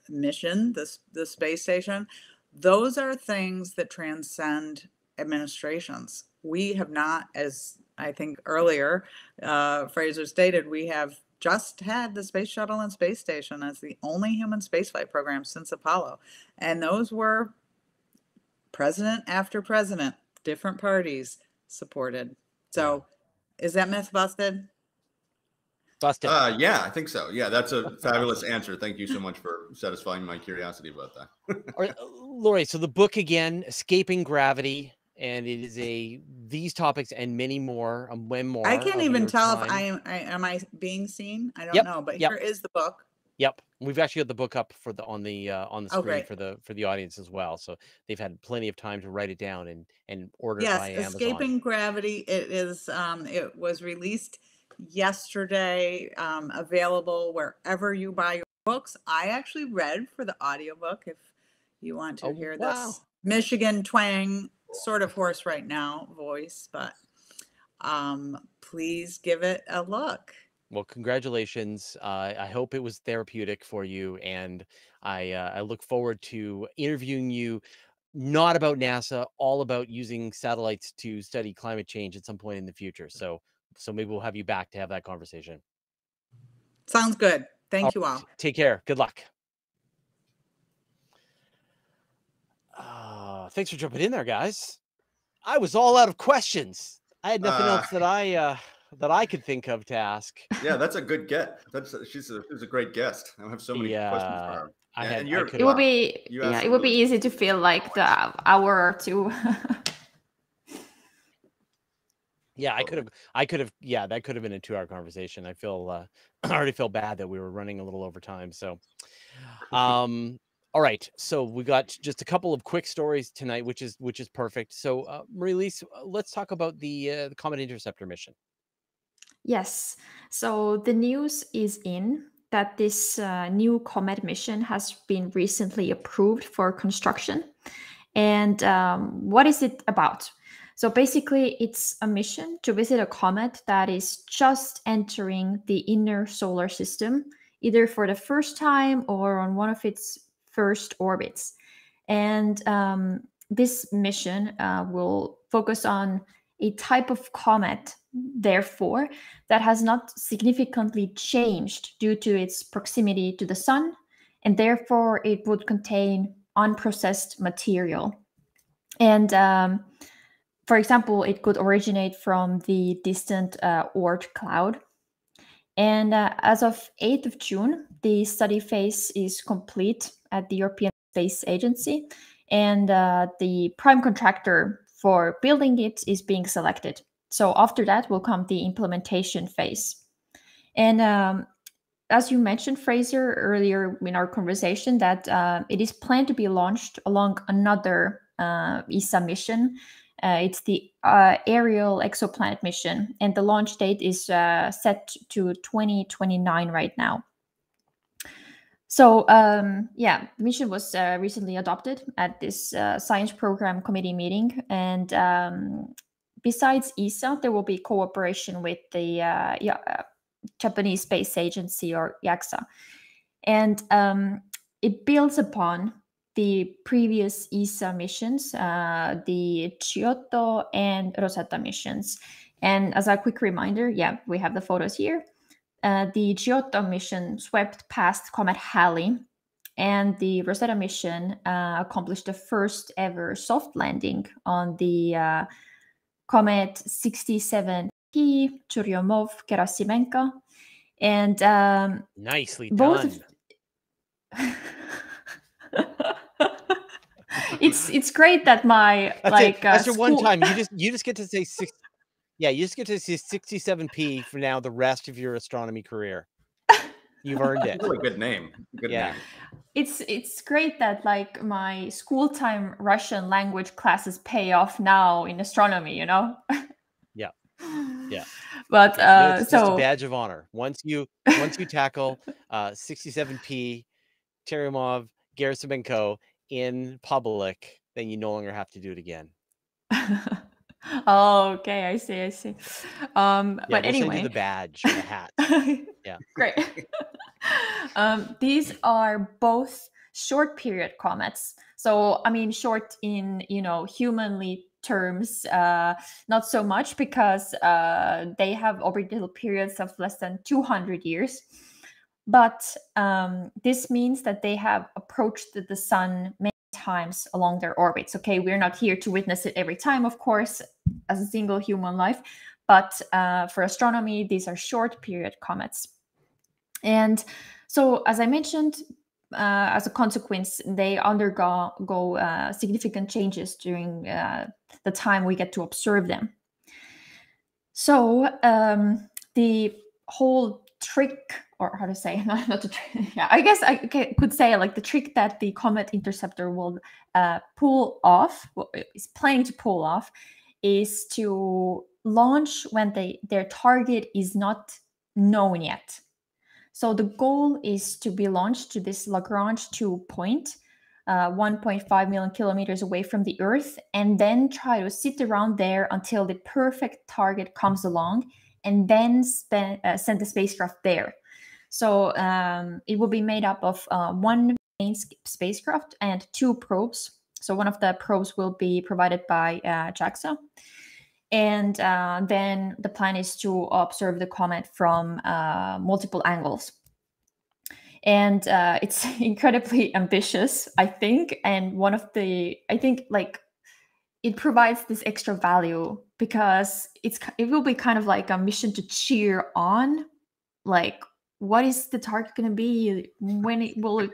mission, the space station. Those are things that transcend administrations. We have not, as I think earlier Fraser stated, we have just had the Space Shuttle and Space Station as the only human spaceflight program since Apollo. And those were president after president, different parties supported. So is that myth busted? Busted. Yeah, I think so. Yeah, that's a fabulous answer. Thank you so much for satisfying my curiosity about that. All right, Lori, so the book again, Escaping Gravity, and it is these topics and many more, a memoir. I can't of even your tell time. if am I being seen? I don't Yep, know, but yep. here is the book. Yep, we've actually got the book up for on the Oh, screen great. for the audience as well. So they've had plenty of time to write it down and order it Yes, by Amazon. Escaping Gravity. It is. It was released yesterday. Available wherever you buy your books. I actually read for the audiobook. If you want to hear this Michigan twang, sort of hoarse right now voice, but please give it a look. Well, congratulations. I hope it was therapeutic for you, and I look forward to interviewing you, not about NASA, all about using satellites to study climate change at some point in the future. So maybe we'll have you back to have that conversation. Sounds good. Thank you all. Take care. Good luck. Thanks for jumping in there, guys. I was all out of questions. I had nothing else that I could think of to ask. Yeah, that's a good get. She's a great guest. I have so many questions for her. It would be easy to feel like the hour or two. Yeah, I could have. Yeah, that could have been a 2-hour conversation. I already feel bad that we were running a little over time. So, all right. So we got just a couple of quick stories tonight, which is perfect. So, Marie-Liis, let's talk about the Comet Interceptor mission. Yes. So the news is in that this new Comet mission has been recently approved for construction. And what is it about? So basically, it's a mission to visit a comet that is just entering the inner solar system, either for the first time or on one of its first orbits. And this mission will focus on a type of comet, therefore, that has not significantly changed due to its proximity to the sun, and therefore it would contain unprocessed material. And for example, it could originate from the distant Oort cloud. And as of 8th of June, the study phase is complete at the European Space Agency, and the prime contractor for building it is being selected. So after that will come the implementation phase. And as you mentioned, Fraser, earlier in our conversation, that it is planned to be launched along another ESA mission. It's the aerial exoplanet mission, and the launch date is set to 2029 right now. So the mission was recently adopted at this science program committee meeting, and besides ESA, there will be cooperation with the Japanese Space Agency, or JAXA, and it builds upon the previous ESA missions, the Giotto and Rosetta missions. And as a quick reminder, we have the photos here. The Giotto mission swept past Comet Halley, and the Rosetta mission accomplished the first ever soft landing on the Comet 67P Churyumov-Gerasimenko. And nicely done. It's great that my after one time you just get to say 6. Yeah, you just get to say 67P for now the rest of your astronomy career. You've earned it. Really good name. Good name. It's great that like my school time Russian language classes pay off now in astronomy, you know? Yeah. But it's so just a badge of honor. Once you tackle 67P Churyumov Gerasimenko in public, then you no longer have to do it again. Oh, okay, I see. But anyway, send you the badge, the hat. Yeah, great. These are both short period comets. So I mean, short in humanly terms, not so much, because they have orbital periods of less than 200 years. But this means that they have approached the sun many times along their orbits. Okay, we're not here to witness it every time, of course, as a single human life, But for astronomy, these are short period comets. And so, as I mentioned, as a consequence, they undergo significant changes during the time we get to observe them. So the whole trick, or how to say, not the trick, yeah, I guess I could say like the trick that the Comet Interceptor will pull off, is planning to pull off, is to launch when their target is not known yet. So the goal is to be launched to this Lagrange 2 point, 1.5 million kilometers away from the Earth, and then try to sit around there until the perfect target comes along, and then send the spacecraft there. So it will be made up of one main spacecraft and 2 probes. So one of the probes will be provided by JAXA. And then the plan is to observe the comet from multiple angles. And it's incredibly ambitious, I think. And I think like it provides this extra value because it will be kind of like a mission to cheer on. Like, what is the target going to be? When will it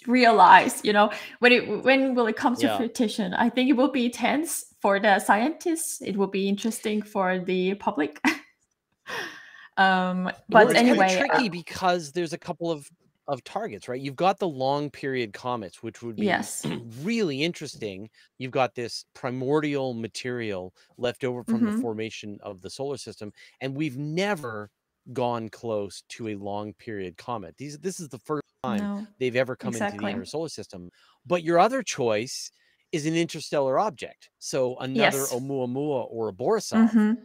realize? When will it come to fruition? I think it will be tense for the scientists. It will be interesting for the public. But it's anyway, kind of tricky because there's a couple of targets, right? You've got the long period comets, which would be really interesting. You've got this primordial material left over from the formation of the solar system, and we've never gone close to a long period comet. This is the first time they've ever come into the inner solar system. But your other choice is an interstellar object, so another Oumuamua or a Borisov.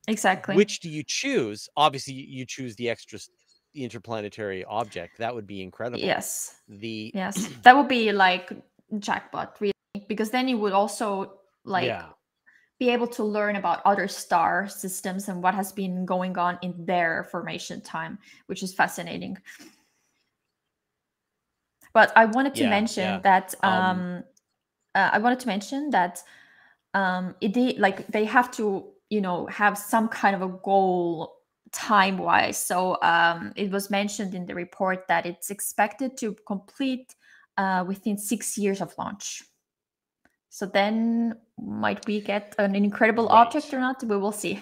Exactly. Which do you choose? Obviously, you choose the interplanetary object. That would be incredible. Yes, that would be like jackpot, really, because then you would also be able to learn about other star systems and what has been going on in their formation time, which is fascinating. But I wanted to mention that they have to have some kind of a goal time-wise. So it was mentioned in the report that it's expected to complete within 6 years of launch. So then might we get an incredible object or not? We will see.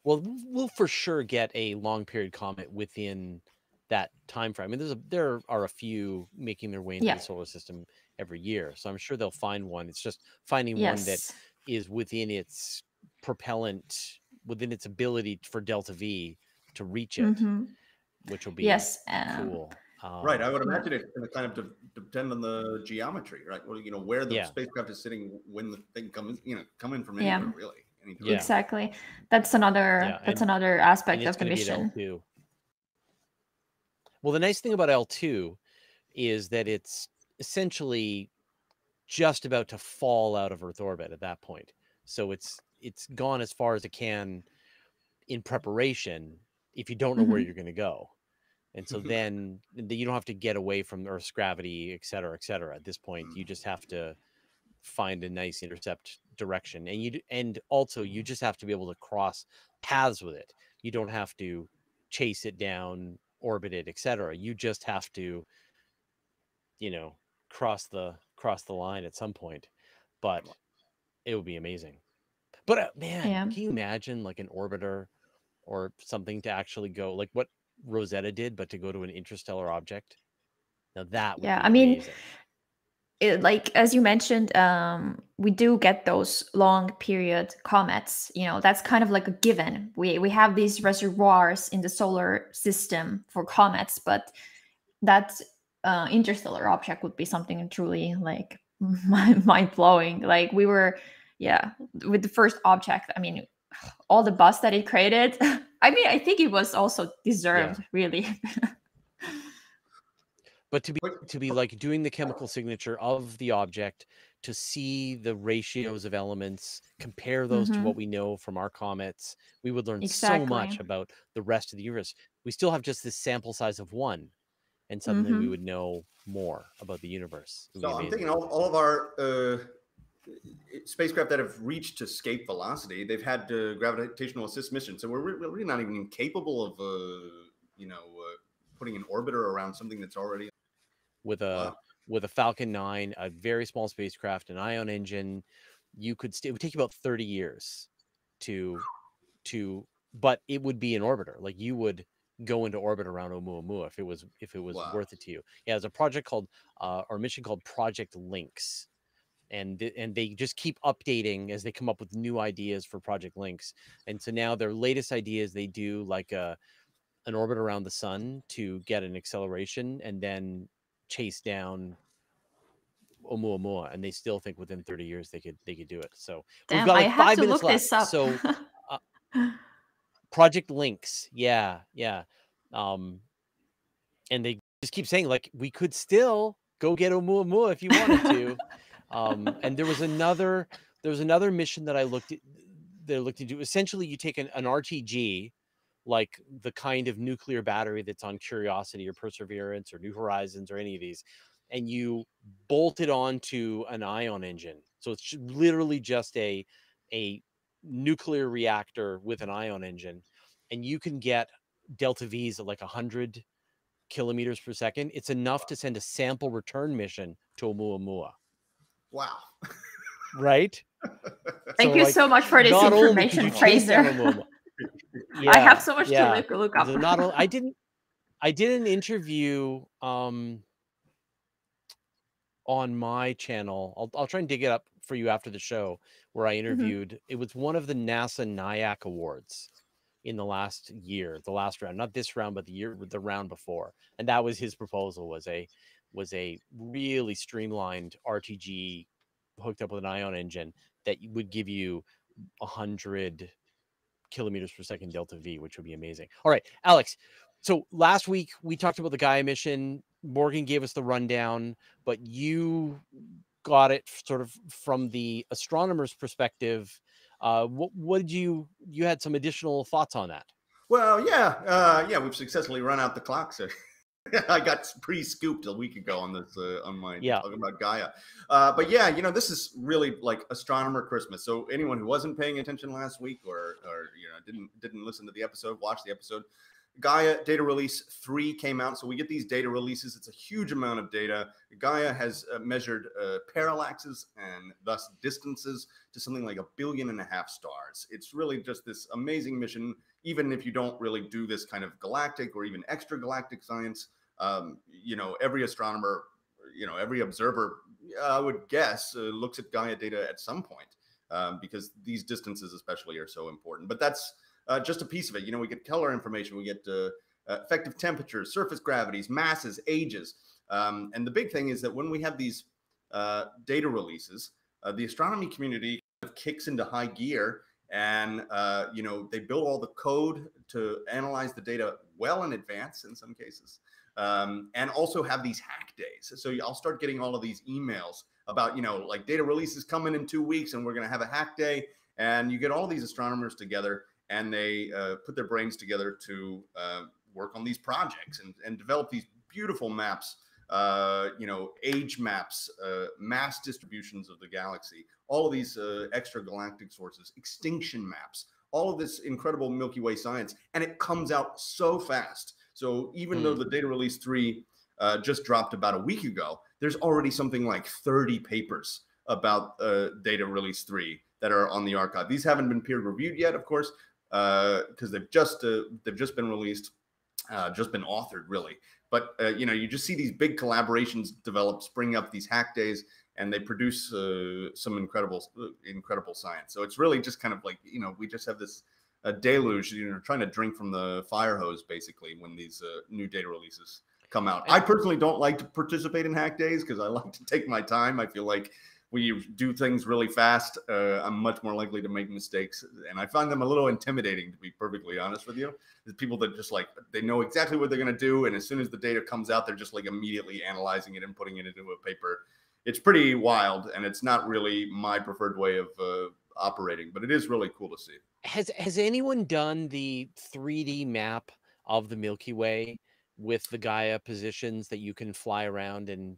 Well, we'll for sure get a long period comet within that time frame. I mean, there are a few making their way into the solar system every year, so I'm sure they'll find one. It's just finding one that is within its propellant, within its ability for Delta V to reach it, which will be cool. Right, I would imagine it's going to kind of depend on the geometry, right? Well, where the spacecraft is sitting when the thing comes, come in from anywhere, really. Exactly. That's another aspect of the mission. Well, the nice thing about L2 is that it's essentially just about to fall out of Earth orbit at that point. So it's gone as far as it can in preparation if you don't know where you're going to go. And so then you don't have to get away from Earth's gravity, et cetera, et cetera. At this point, you just have to find a nice intercept direction. And also you just have to be able to cross paths with it. You don't have to chase it down, orbit it, et cetera. You just have to, cross the line at some point. But it would be amazing. But man, can you imagine like an orbiter or something to actually go like what Rosetta did, but to go to an interstellar object? Now that would be amazing. Like as you mentioned, we do get those long period comets. That's kind of like a given. We have these reservoirs in the solar system for comets, but that interstellar object would be something truly like mind blowing. Like we were, with the first object. I mean, all the buzz that it created. I mean, I think it was also deserved, really. But to be like doing the chemical signature of the object, to see the ratios of elements, compare those to what we know from our comets, we would learn so much about the rest of the universe. We still have just this sample size of one, and suddenly we would know more about the universe. So I'm thinking all of our spacecraft that have reached escape velocity. They've had gravitational assist missions, so we're really not even capable of putting an orbiter around something that's already with a Falcon 9, a very small spacecraft, an ion engine. You could it would take you about 30 years to but it would be an orbiter. Like you would go into orbit around Oumuamua if it was Wow. worth it to you. Yeah, there's a project called or mission called Project Lynx. And they just keep updating as they come up with new ideas for Project Lynx. And so now their latest ideas, they do like an orbit around the sun to get an acceleration and then chase down Oumuamua, and they still think within 30 years they could do it. So we've Damn, got I like have 5 to minutes look left. this up. So Project Lynx, yeah. And they just keep saying like we could still go get Oumuamua if you wanted to. And there was another mission that I looked into. Essentially, you take an RTG, like the kind of nuclear battery that's on Curiosity or Perseverance or New Horizons or any of these, and you bolt it onto an ion engine. So it's literally just a nuclear reactor with an ion engine, and you can get delta V's at like 100 kilometers per second. It's enough to send a sample return mission to Oumuamua. Wow. Right? Thank you so much for this information, Fraser. Yeah, I have so much to look up. So not only, I did an interview on my channel. I'll try and dig it up for you after the show, where I interviewed. It was one of the NASA NIAC awards in the last year, the last round, not this round, but the round before. And that was his proposal, was a really streamlined RTG hooked up with an ion engine that would give you 100 kilometers per second delta V, which would be amazing. All right, Alex. So last week we talked about the Gaia mission. Morgan gave us the rundown, but you got it sort of from the astronomer's perspective. What did you had some additional thoughts on that? Well, yeah, we've successfully run out the clock. So I got pre-scooped a week ago on this talking about Gaia. But yeah, this is really like astronomer Christmas. So anyone who wasn't paying attention last week or didn't listen to the episode, watch the episode. Gaia data release 3 came out. So we get these data releases. It's a huge amount of data. Gaia has measured parallaxes and thus distances to something like 1.5 billion stars. It's really just this amazing mission. Even if you don't really do this kind of galactic or even extragalactic science, every astronomer, every observer, I would guess, looks at Gaia data at some point because these distances especially are so important. But that's just a piece of it. We get color information, we get effective temperatures, surface gravities, masses, ages. And the big thing is that when we have these data releases, the astronomy community kind of kicks into high gear, and they build all the code to analyze the data well in advance in some cases, and also have these hack days. So I'll start getting all of these emails about like data releases coming in 2 weeks and we're going to have a hack day, and you get all these astronomers together and they put their brains together to work on these projects and develop these beautiful maps, age maps, mass distributions of the galaxy, all of these extragalactic sources, extinction maps, all of this incredible Milky Way science. And it comes out so fast. So even though the data release 3 just dropped about a week ago, there's already something like 30 papers about data release 3 that are on the archive. These haven't been peer reviewed yet, of course, because they've just been released, just been authored, really. But you just see these big collaborations develop, spring up these hack days, and they produce some incredible science. So it's really just kind of like we just have this deluge, trying to drink from the fire hose basically when these new data releases come out. I personally don't like to participate in hack days because I like to take my time. I feel like when you do things really fast, I'm much more likely to make mistakes. And I find them a little intimidating, to be perfectly honest with you. There's people that just like, they know exactly what they're going to do. And as soon as the data comes out, they're just like immediately analyzing it and putting it into a paper. It's pretty wild. And it's not really my preferred way of operating, but it is really cool to see. Has anyone done the 3D map of the Milky Way with the Gaia positions that you can fly around and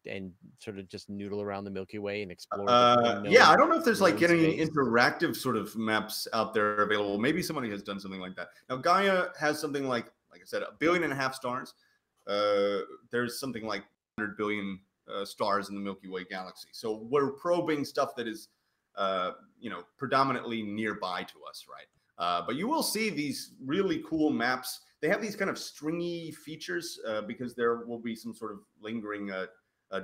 sort of just noodle around the Milky Way and explore the yeah, I don't know if there's like any space. interactive sort of maps out there available. Maybe somebody has done something like that. Now Gaia has something like I said, 1.5 billion stars. There's something like 100 billion stars in the Milky Way galaxy. So we're probing stuff that is predominantly nearby to us, right? But you will see these really cool maps. They have these kind of stringy features because there will be some sort of lingering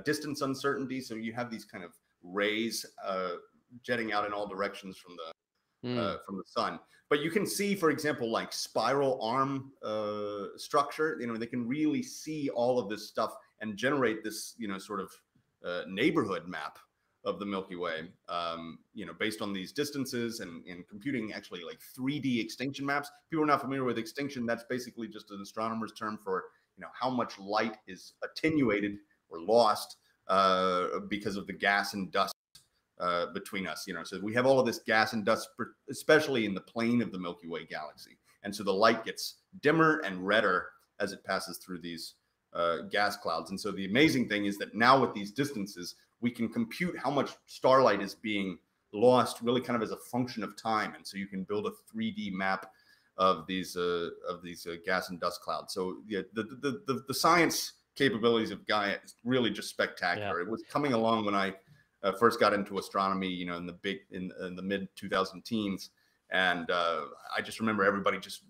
distance uncertainty. So you have these kind of rays jetting out in all directions from the sun. But you can see, for example, like spiral arm structure. They can really see all of this stuff and generate this, sort of neighborhood map of the Milky Way, based on these distances and computing actually like 3D extinction maps. People are not familiar with extinction. That's basically just an astronomer's term for, how much light is attenuated or lost because of the gas and dust between us. So we have all of this gas and dust, especially in the plane of the Milky Way galaxy. And so the light gets dimmer and redder as it passes through these gas clouds. And so the amazing thing is that now with these distances, we can compute how much starlight is being lost really kind of as a function of time. And so you can build a 3D map of these gas and dust clouds. So yeah, the science capabilities of Gaia is really just spectacular. Yeah. It was coming along when I first got into astronomy, in the mid 2010s. And I just remember everybody just,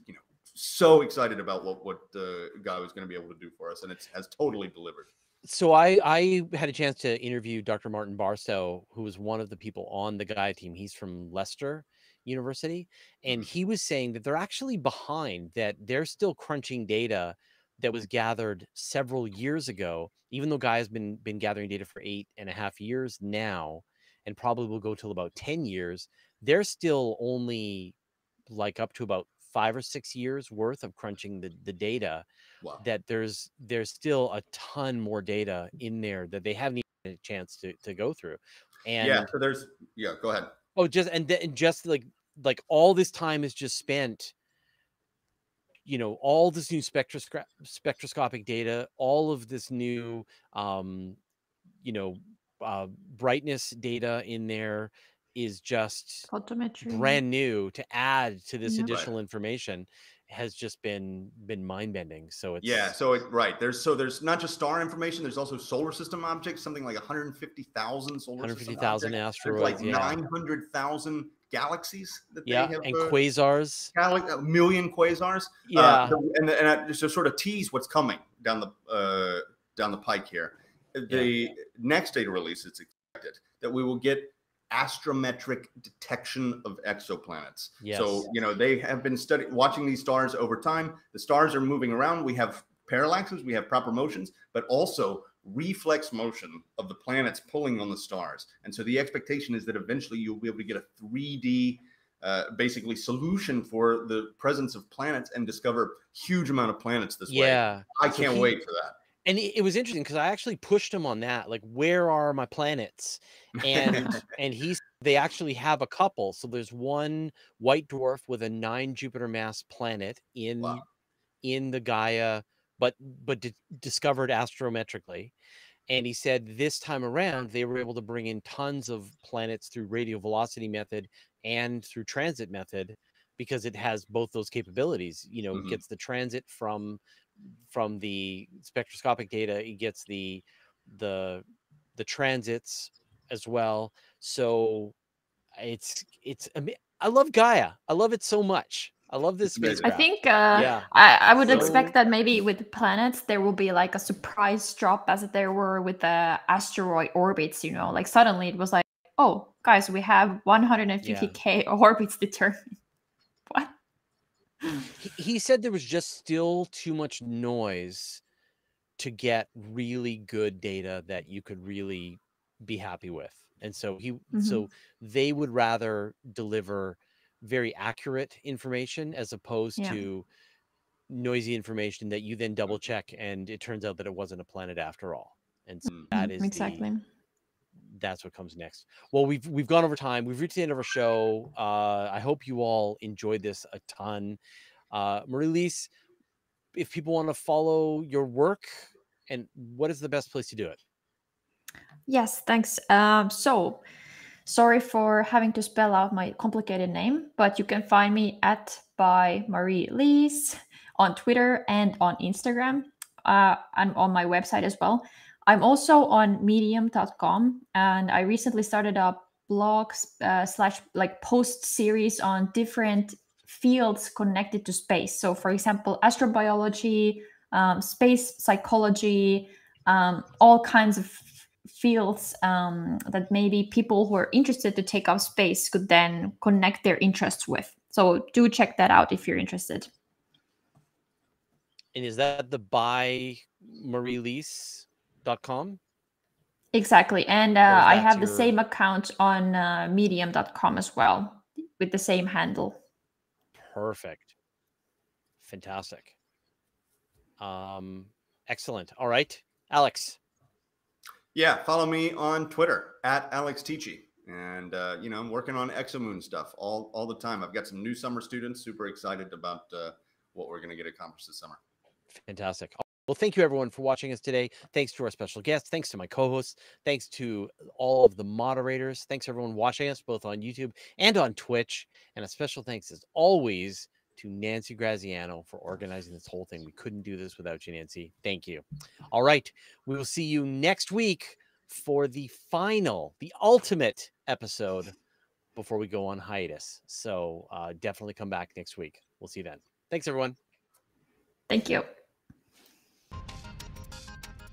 so excited about what Gaia was going to be able to do for us. And it has totally delivered. So I had a chance to interview Dr. Martin Barso, who was one of the people on the Gaia team. He's from Leicester University. And he was saying that they're actually behind, that they're still crunching data that was gathered several years ago, even though Gaia's been gathering data for 8.5 years now, and probably will go till about 10 years. They're still only like up to about 5 or 6 years worth of crunching the data. Wow. That there's still a ton more data in there that they haven't even had a chance to go through. And yeah, so go ahead. Oh, just like all this time is just spent, all this new spectroscopic data, all of this new brightness data in there is just Photometry. brand new to add to this additional information. Has just been mind-bending. So it's there's not just star information, there's also solar system objects, something like 150,000 150,000 asteroids, like 900,000 galaxies that they have, and quasars, a million quasars. And just to sort of tease what's coming down the pike here, the next data release is expected that we will get astrometric detection of exoplanets. Yes. So, they have been watching these stars over time. The stars are moving around. We have parallaxes, we have proper motions, but also reflex motion of the planets pulling on the stars. And so the expectation is that eventually you'll be able to get a 3D basically solution for the presence of planets and discover huge amount of planets this way. I can't wait for that. And it was interesting because I actually pushed him on that, like, where are my planets? And they actually have a couple. So there's one white dwarf with a 9 Jupiter mass planet in the Gaia, but discovered astrometrically. And he said this time around they were able to bring in tons of planets through radial velocity method and through transit method, because it has both those capabilities. It gets the transit from the spectroscopic data, it gets the transits as well. So I love Gaia. I love it so much. I love this spacecraft. I think I would expect that maybe with the planets there will be like a surprise drop, as there were with the asteroid orbits. Like suddenly it was like, oh guys, we have 150K orbits determined. What? He said there was just still too much noise to get really good data that you could really be happy with. And so so they would rather deliver very accurate information as opposed to noisy information that you then double check and it turns out that it wasn't a planet after all. And so that is that's what comes next. Well, we've gone over time. We've reached the end of our show. I hope you all enjoyed this a ton. Marie-Liis, if people want to follow your work, and what is the best place to do it? Yes, thanks. So sorry for having to spell out my complicated name, but you can find me at by Marie-Liis on Twitter and on Instagram. I'm on my website as well. I'm also on medium.com, and I recently started a blog slash like post series on different fields connected to space. So for example, astrobiology, space psychology, all kinds of fields that maybe people who are interested to take up space could then connect their interests with. So do check that out if you're interested. And is that the by Marie-Liis.com? Exactly. And Or is I that have the your- same account on medium.com as well with the same handle. Perfect. Fantastic. Excellent. All right, Alex. Yeah, follow me on Twitter at Alex Tichy. And, you know, I'm working on Exomoon stuff all the time. I've got some new summer students, super excited about what we're going to get accomplished this summer. Fantastic. Well, thank you everyone for watching us today. Thanks to our special guests. Thanks to my co-hosts. Thanks to all of the moderators. Thanks everyone watching us both on YouTube and on Twitch. And a special thanks as always to Nancy Graziano for organizing this whole thing. We couldn't do this without you, Nancy. Thank you. All right. We will see you next week for the final, the ultimate episode before we go on hiatus. So definitely come back next week. We'll see you then. Thanks, everyone. Thank you.